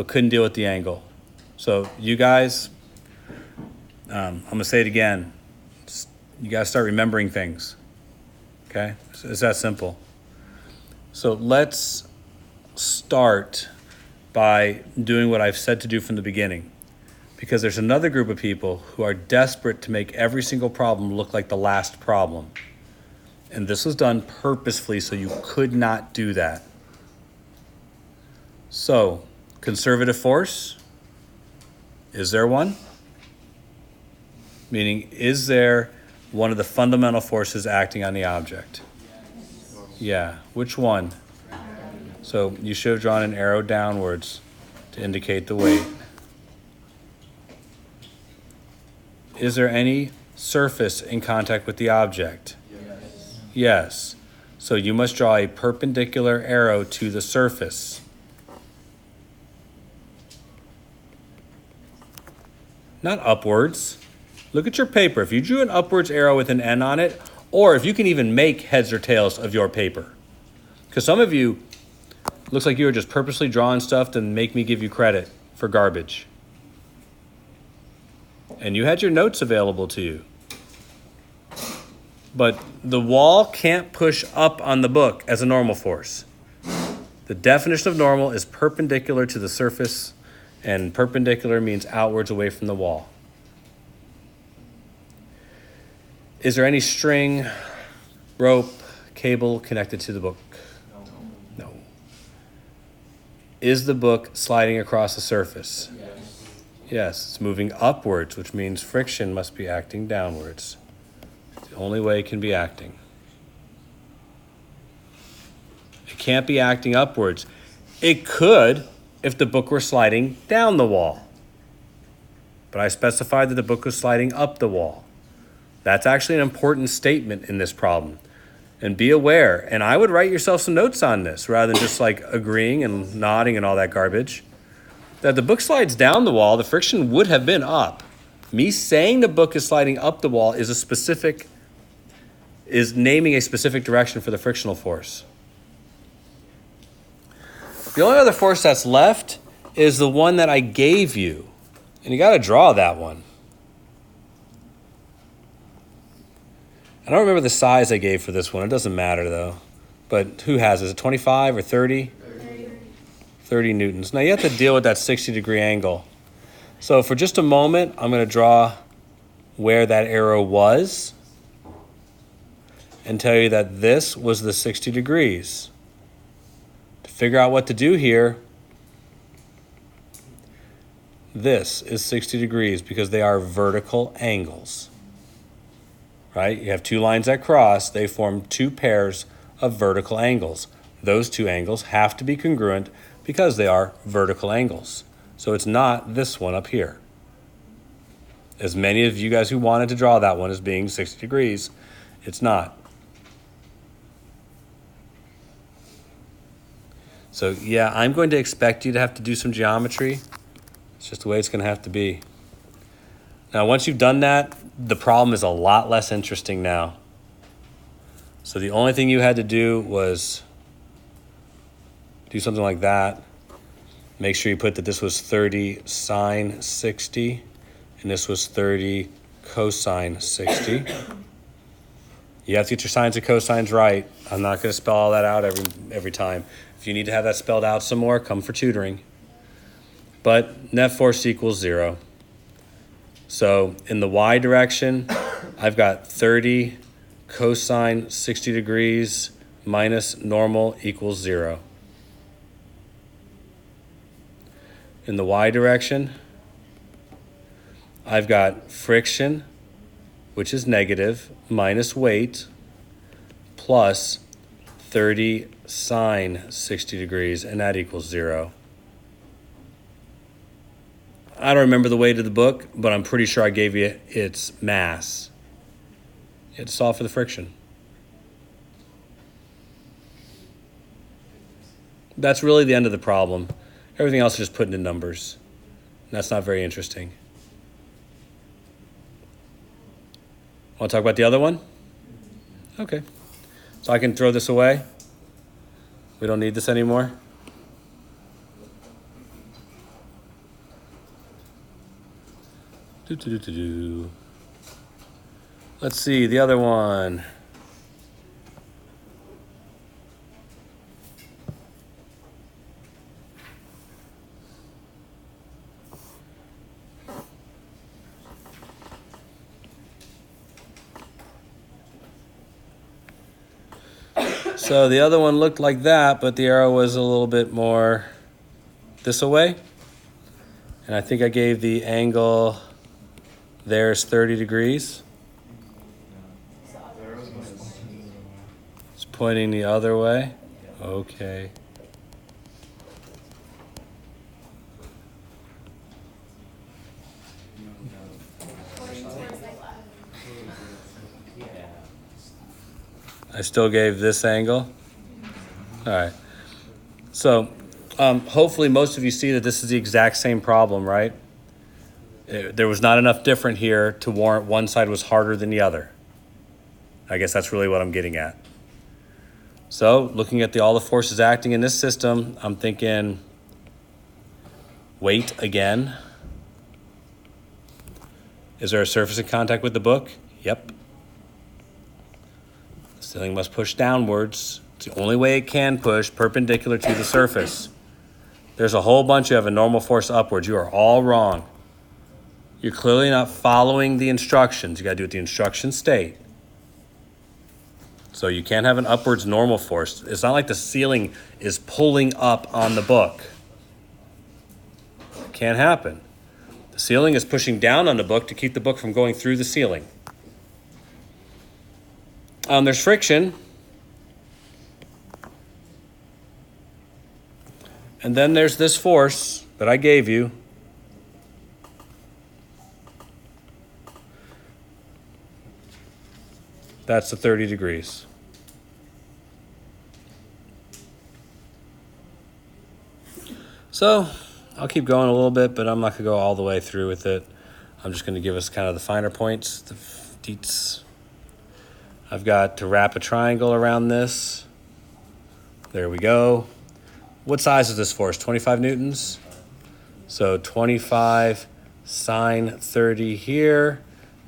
but couldn't deal with the angle. So you guys, I'm going to say it again. You got to start remembering things. Okay? It's that simple. So let's start by doing what I've said to do from the beginning. Because there's another group of people who are desperate to make every single problem look like the last problem. And this was done purposefully so you could not do that. So, conservative force, is there one? Meaning, is there one of the fundamental forces acting on the object? Yeah, which one? So you should have drawn an arrow downwards to indicate the weight. Is there any surface in contact with the object? Yes. So you must draw a perpendicular arrow to the surface. Not upwards. Look at your paper. If you drew an upwards arrow with an N on it, or if you can even make heads or tails of your paper. Because some of you, looks like you were just purposely drawing stuff to make me give you credit for garbage. And you had your notes available to you. But the wall can't push up on the book as a normal force. The definition of normal is perpendicular to the surface, and perpendicular means outwards away from the wall. Is there any string, rope, cable connected to the book? No. Is the book sliding across the surface? Yes, it's moving upwards, which means friction must be acting downwards. It's the only way it can be acting. It can't be acting upwards. It could if the book were sliding down the wall. But I specified that the book was sliding up the wall. That's actually an important statement in this problem. And be aware, and I would write yourself some notes on this rather than just like agreeing and nodding and all that garbage. That the book slides down the wall, the friction would have been up. Me saying the book is sliding up the wall is naming a specific direction for the frictional force. The only other force that's left is the one that I gave you. And you got to draw that one. I don't remember the size I gave for this one. It doesn't matter, though. But who has it? Is it 25 or 30? 30 newtons. Now, you have to deal with that 60-degree angle. So for just a moment, I'm going to draw where that arrow was and tell you that this was the 60 degrees. To figure out what to do here, this is 60 degrees because they are vertical angles. Right? You have two lines that cross. They form two pairs of vertical angles. Those two angles have to be congruent because they are vertical angles. So it's not this one up here. As many of you guys who wanted to draw that one as being 60 degrees, it's not. So yeah, I'm going to expect you to have to do some geometry. It's just the way it's going to have to be. Now, once you've done that, the problem is a lot less interesting now. So the only thing you had to do was do something like that. Make sure you put that this was 30 sine 60 and this was 30 cosine 60. You have to get your sines and cosines right. I'm not going to spell all that out every time. If you need to have that spelled out some more, come for tutoring. But net force equals 0. So in the y direction, I've got 30 cosine 60 degrees minus normal equals 0. In the y direction, I've got friction, which is negative, minus weight, plus 30 sine 60 degrees, and that equals 0. I don't remember the weight of the book, but I'm pretty sure I gave you its mass. You had to solve for the friction. That's really the end of the problem. Everything else is just putting in numbers. And that's not very interesting. Want to talk about the other one? Okay. So I can throw this away? We don't need this anymore? Let's see, the other one. So the other one looked like that, but the arrow was a little bit more this away. And I think I gave the angle there's 30 degrees. It's pointing the other way. Okay. I still gave this angle. All right. So hopefully most of you see that this is the exact same problem, right? There was not enough different here to warrant one side was harder than the other. I guess that's really what I'm getting at. So looking at all the forces acting in this system, I'm thinking weight again. Is there a surface in contact with the book? Yep. The ceiling must push downwards. It's the only way it can push, perpendicular to the surface. There's a whole bunch of a normal force upwards. You are all wrong. You're clearly not following the instructions. You got to do what the instructions state. So you can't have an upwards normal force. It's not like the ceiling is pulling up on the book. It can't happen. The ceiling is pushing down on the book to keep the book from going through the ceiling. There's friction. And then there's this force that I gave you. That's the 30 degrees. So I'll keep going a little bit, but I'm not going to go all the way through with it. I'm just going to give us kind of the finer points, the deets. I've got to wrap a triangle around this. There we go. What size is this force? 25 newtons? So 25 sine 30 here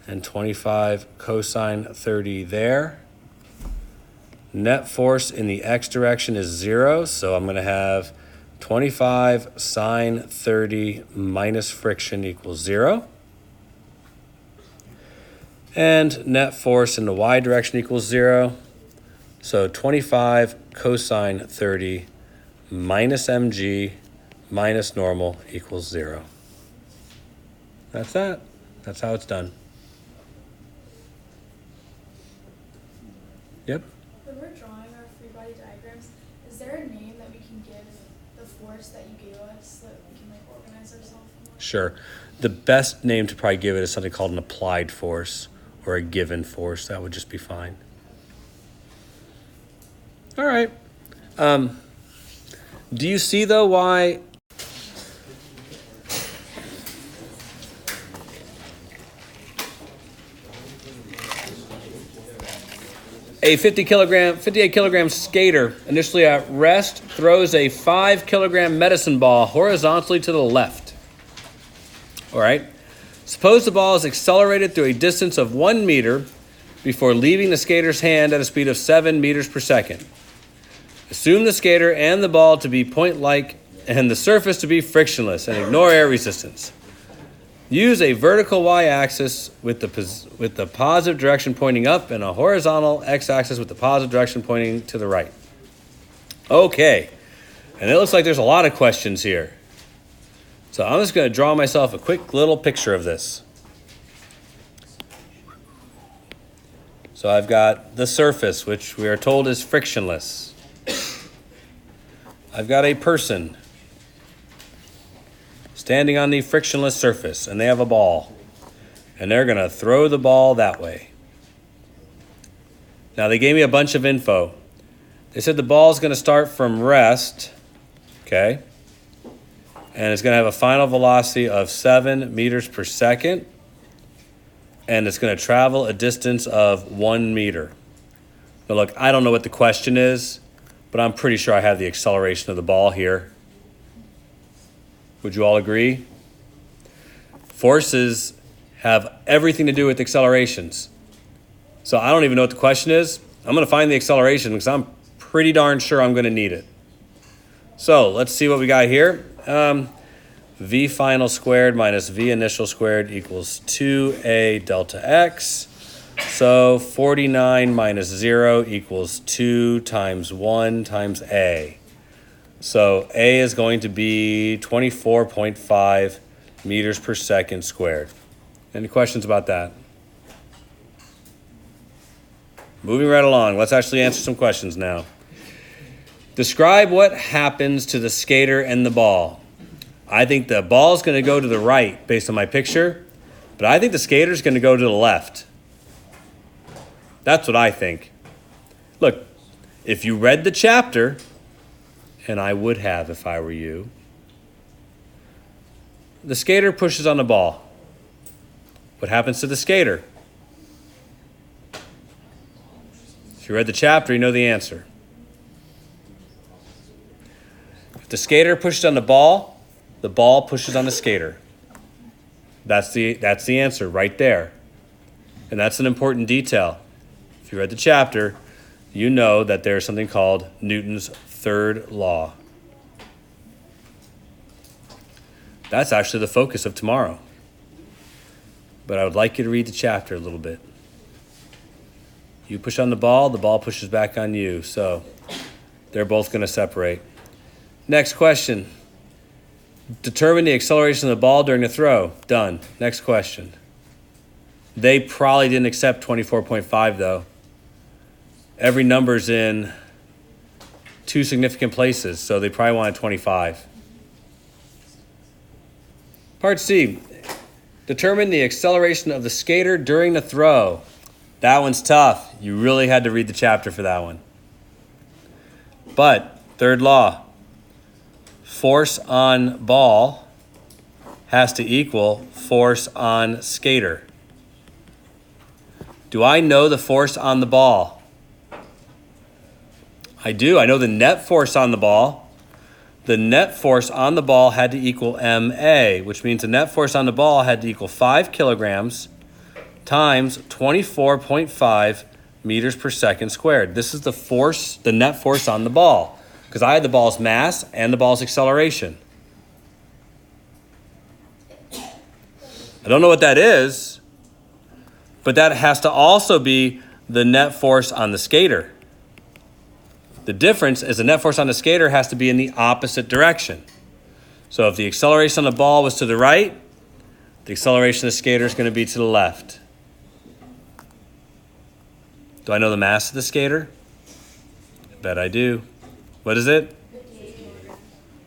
and 25 cosine 30 there. Net force in the x direction is 0, so I'm going to have 25 sine 30 minus friction equals 0. And net force in the y direction equals 0. So 25 cosine 30 minus mg minus normal equals 0. That's that. That's how it's done. Yep. When we're drawing our free body diagrams, is there a name that we can give the force that you gave us so that we can organize ourselves more? Sure. The best name to probably give it is something called an applied force or a given force. That would just be fine. All right. Do you see, though, why a 58 kilogram skater initially at rest throws a 5 kilogram medicine ball horizontally to the left? All right. Suppose the ball is accelerated through a distance of 1 meter before leaving the skater's hand at a speed of 7 meters per second. Assume the skater and the ball to be point-like and the surface to be frictionless and ignore air resistance. Use a vertical y-axis with the positive direction pointing up and a horizontal x-axis with the positive direction pointing to the right. Okay, and it looks like there's a lot of questions here. So I'm just going to draw myself a quick little picture of this. So I've got the surface, which we are told is frictionless. I've got a person standing on the frictionless surface, and they have a ball. And they're going to throw the ball that way. Now, they gave me a bunch of info. They said the ball is going to start from rest, okay? And it's going to have a final velocity of 7 meters per second. And it's going to travel a distance of 1 meter. Now, look, I don't know what the question is, but I'm pretty sure I have the acceleration of the ball here. Would you all agree? Forces have everything to do with accelerations. So I don't even know what the question is. I'm going to find the acceleration because I'm pretty darn sure I'm going to need it. So let's see what we got here. V final squared minus V initial squared equals 2a delta x. So 49 minus 0 equals 2 times 1 times a. So a is going to be 24.5 meters per second squared. Any questions about that? Moving right along, let's actually answer some questions now. Describe what happens to the skater and the ball. I think the ball is going to go to the right based on my picture, but I think the skater is going to go to the left. That's what I think. Look, if you read the chapter, and I would have if I were you, the skater pushes on the ball. What happens to the skater? If you read the chapter, you know the answer. If the skater pushes on the ball pushes on the skater. That's the answer right there. And that's an important detail. If you read the chapter, you know that there's something called Newton's third law. That's actually the focus of tomorrow. But I would like you to read the chapter a little bit. You push on the ball pushes back on you. So they're both going to separate. Next question. Determine the acceleration of the ball during the throw. Done. Next question. They probably didn't accept 24.5 though. Every number's in two significant places, so they probably wanted 25. Part C. Determine the acceleration of the skater during the throw. That one's tough. You really had to read the chapter for that one. But, third law. Force on ball has to equal force on skater. Do I know the force on the ball? I do. I know the net force on the ball. The net force on the ball had to equal MA, which means the net force on the ball had to equal 5 kilograms times 24.5 meters per second squared. This is the force, the net force on the ball, because I had the ball's mass and the ball's acceleration. I don't know what that is, but that has to also be the net force on the skater. The difference is the net force on the skater has to be in the opposite direction. So if the acceleration on the ball was to the right, the acceleration of the skater is going to be to the left. Do I know the mass of the skater? I bet I do. What is it?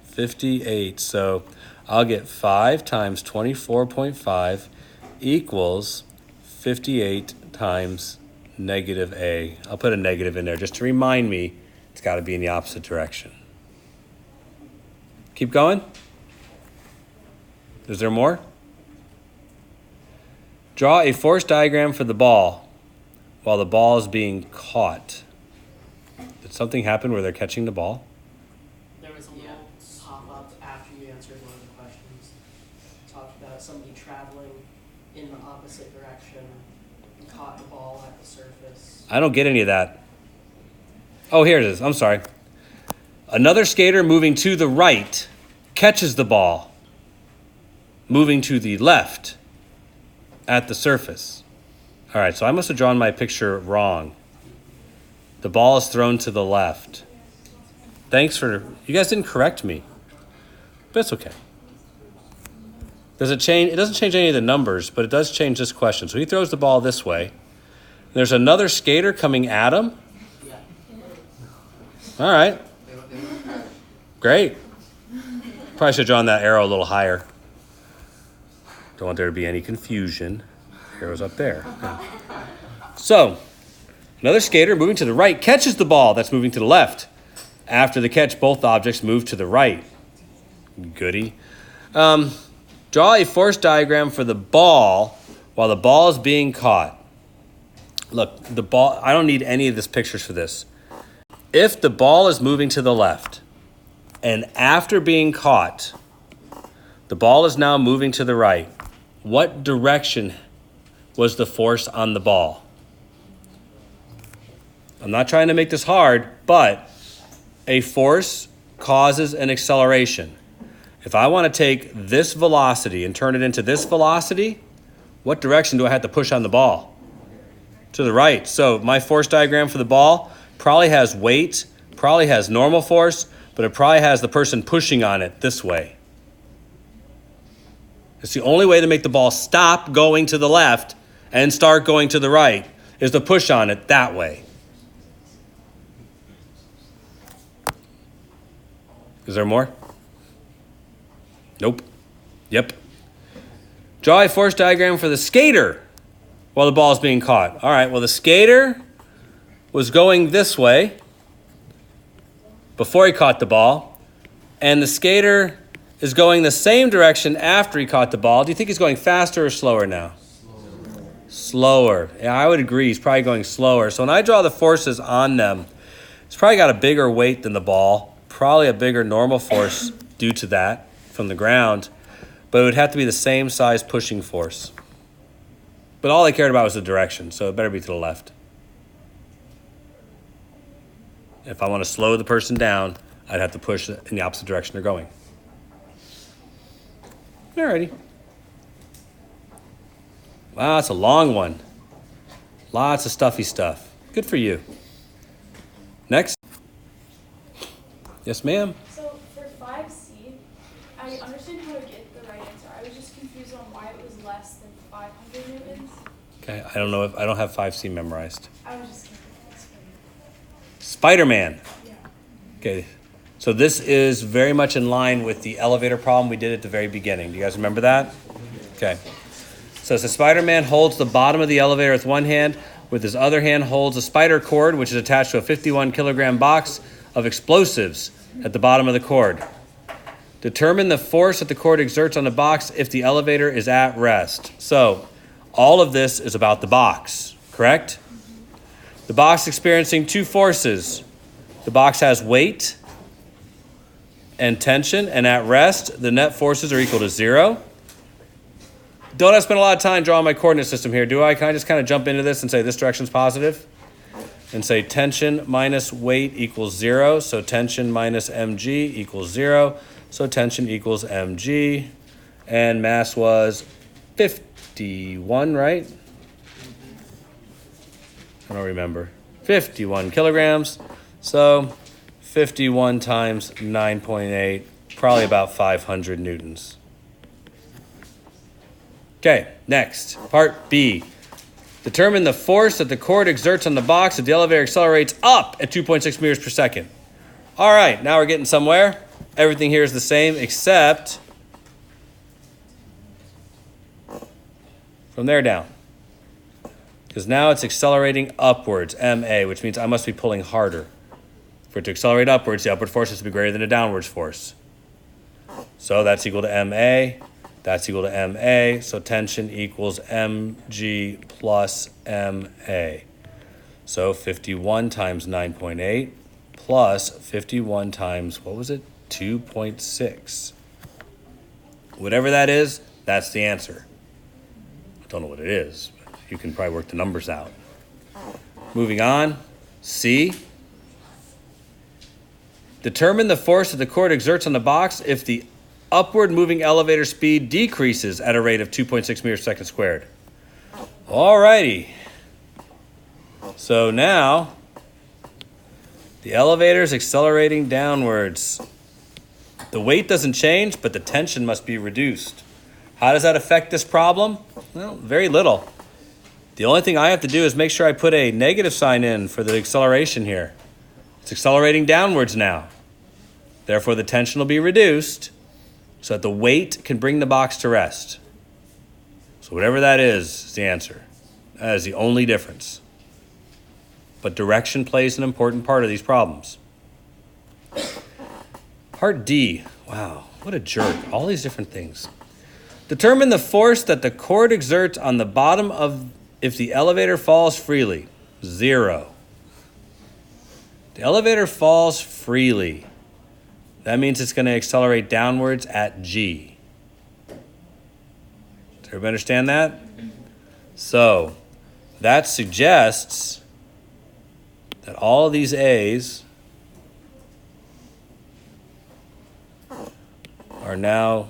58. So I'll get 5 times 24.5 equals 58 times negative A. I'll put a negative in there just to remind me it's got to be in the opposite direction. Keep going. Is there more? Draw a force diagram for the ball while the ball is being caught. Did something happen where they're catching the ball? There was a little pop-up after you answered one of the questions. It talked about somebody traveling in the opposite direction and caught the ball at the surface. I don't get any of that. Oh, here it is. I'm sorry. Another skater moving to the right catches the ball, moving to the left at the surface. All right, so I must have drawn my picture wrong. The ball is thrown to the left. Thanks for, you guys didn't correct me, but it's okay. Does it change? It doesn't change any of the numbers, but it does change this question. So he throws the ball this way. There's another skater coming at him. All right. Great. Probably should have drawn that arrow a little higher. Don't want there to be any confusion. Arrow's up there. Yeah. So, another skater moving to the right catches the ball that's moving to the left. After the catch, both objects move to the right. Goody. Draw a force diagram for the ball while the ball is being caught. Look, the ball, I don't need any of these pictures for this. If the ball is moving to the left, and after being caught, the ball is now moving to the right, what direction was the force on the ball? I'm not trying to make this hard, but a force causes an acceleration. If I want to take this velocity and turn it into this velocity, what direction do I have to push on the ball? To the right. So my force diagram for the ball probably has weight, probably has normal force, but it probably has the person pushing on it this way. It's the only way to make the ball stop going to the left and start going to the right is to push on it that way. Is there more? Nope. Yep. Draw a force diagram for the skater while the ball is being caught. All right, well, the skater was going this way before he caught the ball, and the skater is going the same direction after he caught the ball. Do you think he's going faster or slower now? Slower. Yeah, I would agree. He's probably going slower. So when I draw the forces on them, it's probably got a bigger weight than the ball, probably a bigger normal force due to that from the ground, but it would have to be the same size pushing force. But all I cared about was the direction, so it better be to the left. If I want to slow the person down, I'd have to push in the opposite direction they're going. Alrighty. Wow, that's a long one. Lots of stuffy stuff. Good for you. Next. Yes, ma'am. So for 5C, I understand how to get the right answer. I was just confused on why it was less than 500 newtons. Okay, I don't know if I don't have 5C memorized. I was just confused. Spider-Man. Yeah. Okay, so this is very much in line with the elevator problem we did at the very beginning. Do you guys remember that? Okay. So Spider-Man holds the bottom of the elevator with one hand, with his other hand holds a spider cord, which is attached to a 51 kilogram box of explosives at the bottom of the cord. Determine the force that the cord exerts on the box if the elevator is at rest. So all of this is about the box, correct? The box is experiencing two forces. The box has weight and tension, and at rest, the net forces are equal to 0. Don't have to spend a lot of time drawing my coordinate system here, do I? Can I just kind of jump into this and say this direction's positive? And say tension minus weight equals 0. So tension minus mg equals 0. So tension equals mg. And mass was 51, right? I don't remember. 51 kilograms. So 51 times 9.8, probably about 500 newtons. Okay, next, part B. Determine the force that the cord exerts on the box if the elevator accelerates up at 2.6 meters per second. All right, now we're getting somewhere. Everything here is the same except from there down. Because now it's accelerating upwards, MA, which means I must be pulling harder. For it to accelerate upwards, the upward force has to be greater than the downwards force. So that's equal to MA. That's equal to MA, so tension equals mg plus MA. So 51 times 9.8 plus 51 times, what was it? 2.6. Whatever that is, that's the answer. I don't know what it is, but you can probably work the numbers out. Moving on, C. Determine the force that the cord exerts on the box if the upward moving elevator speed decreases at a rate of 2.6 meters per second squared. All righty. So now the elevator is accelerating downwards. The weight doesn't change, but the tension must be reduced. How does that affect this problem? Well, very little. The only thing I have to do is make sure I put a negative sign in for the acceleration here. It's accelerating downwards now. Therefore, the tension will be reduced so that the weight can bring the box to rest. So whatever that is the answer. That is the only difference. But direction plays an important part of these problems. Part D. Wow, what a jerk. All these different things. Determine the force that the cord exerts on the bottom of if the elevator falls freely. 0. The elevator falls freely. That means it's going to accelerate downwards at g. Does everybody understand that? So that suggests that all of these A's are now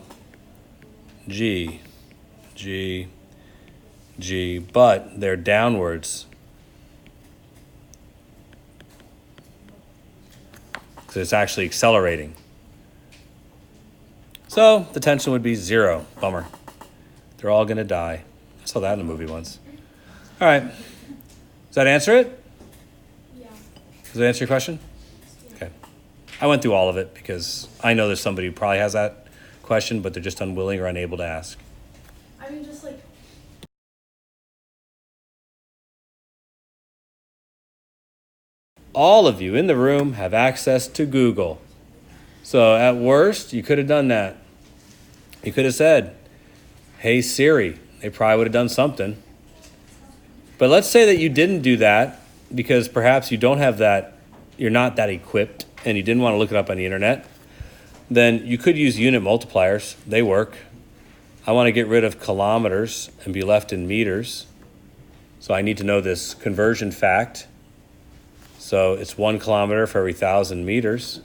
G, G, G, but they're downwards. So it's actually accelerating. So the tension would be 0. Bummer. They're all going to die. I saw that in a movie once. All right. Does that answer it? Yeah. Does that answer your question? Okay. I went through all of it because I know there's somebody who probably has that question, but they're just unwilling or unable to ask. I mean, just like. All of you in the room have access to Google. So at worst, you could have done that. You could have said, hey Siri. They probably would have done something. But let's say that you didn't do that because perhaps you don't have that, you're not that equipped, and you didn't want to look it up on the internet. Then you could use unit multipliers. They work. I want to get rid of kilometers and be left in meters. So I need to know this conversion fact. So it's 1 kilometer for every 1,000 meters.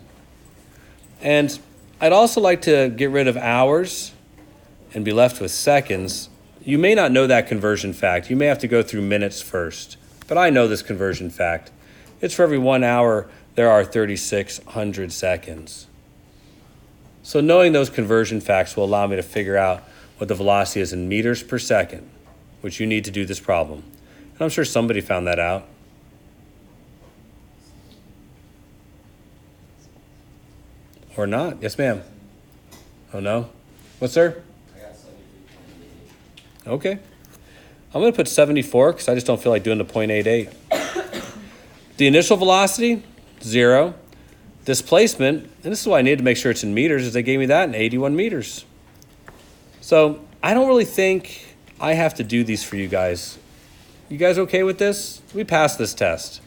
And I'd also like to get rid of hours and be left with seconds. You may not know that conversion fact. You may have to go through minutes first. But I know this conversion fact. It's for every 1 hour, there are 3,600 seconds. So knowing those conversion facts will allow me to figure out what the velocity is in meters per second, which you need to do this problem. And I'm sure somebody found that out. Or not. Yes, ma'am. Oh, no? What, sir? Okay. I'm going to put 74 because I just don't feel like doing the 0.88. The initial velocity, 0. Displacement, and this is why I need to make sure it's in meters, is they gave me that in 81 meters. So I don't really think I have to do these for you guys. You guys okay with this? We passed this test.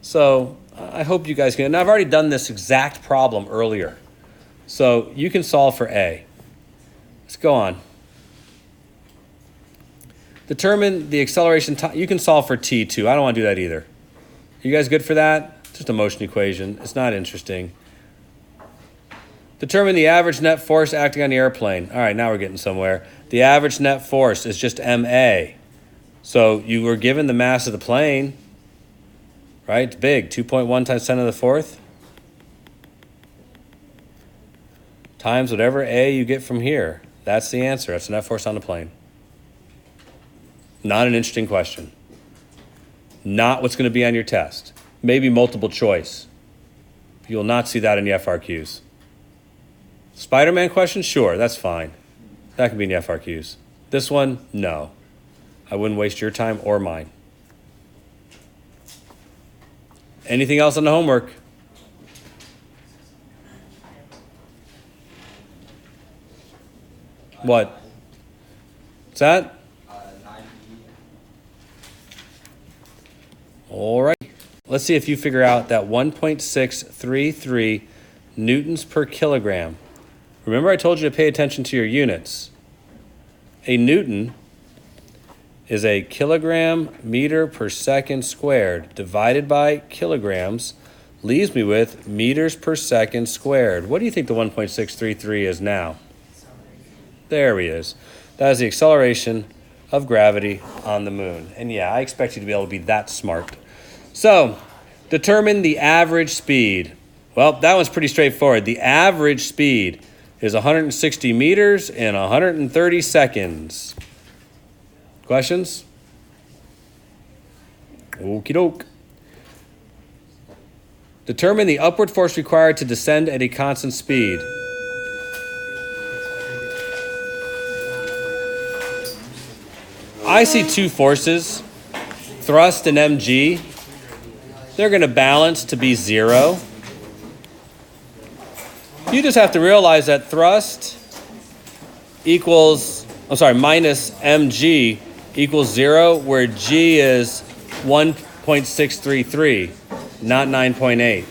So I hope you guys can. And I've already done this exact problem earlier. So you can solve for A. Let's go on. Determine the acceleration time. You can solve for T too. I don't want to do that either. You guys good for that? Just a motion equation. It's not interesting. Determine the average net force acting on the airplane. All right, now we're getting somewhere. The average net force is just MA. So you were given the mass of the plane, right? It's big, 2.1 times 10 to the fourth. Times whatever A you get from here. That's the answer. That's the net force on the plane. Not an interesting question. Not what's going to be on your test. Maybe multiple choice. You will not see that in the FRQs. Spider-Man question? Sure, that's fine. That can be in the FRQs. This one? No. I wouldn't waste your time or mine. Anything else on the homework? What? What's that? 90. All right. Let's see if you figure out that 1.633 newtons per kilogram. Remember I told you to pay attention to your units. A newton is a kilogram meter per second squared divided by kilograms leaves me with meters per second squared. What do you think the 1.633 is now? There he is. That is the acceleration of gravity on the moon. And yeah, I expect you to be able to be that smart. So, determine the average speed. Well, that one's pretty straightforward. The average speed is 160 meters in 130 seconds. Questions? Okie doke. Determine the upward force required to descend at a constant speed. I see two forces, thrust and mg. They're going to balance to be 0. You just have to realize that thrust equals, minus mg equals 0, where g is 1.633, not 9.8.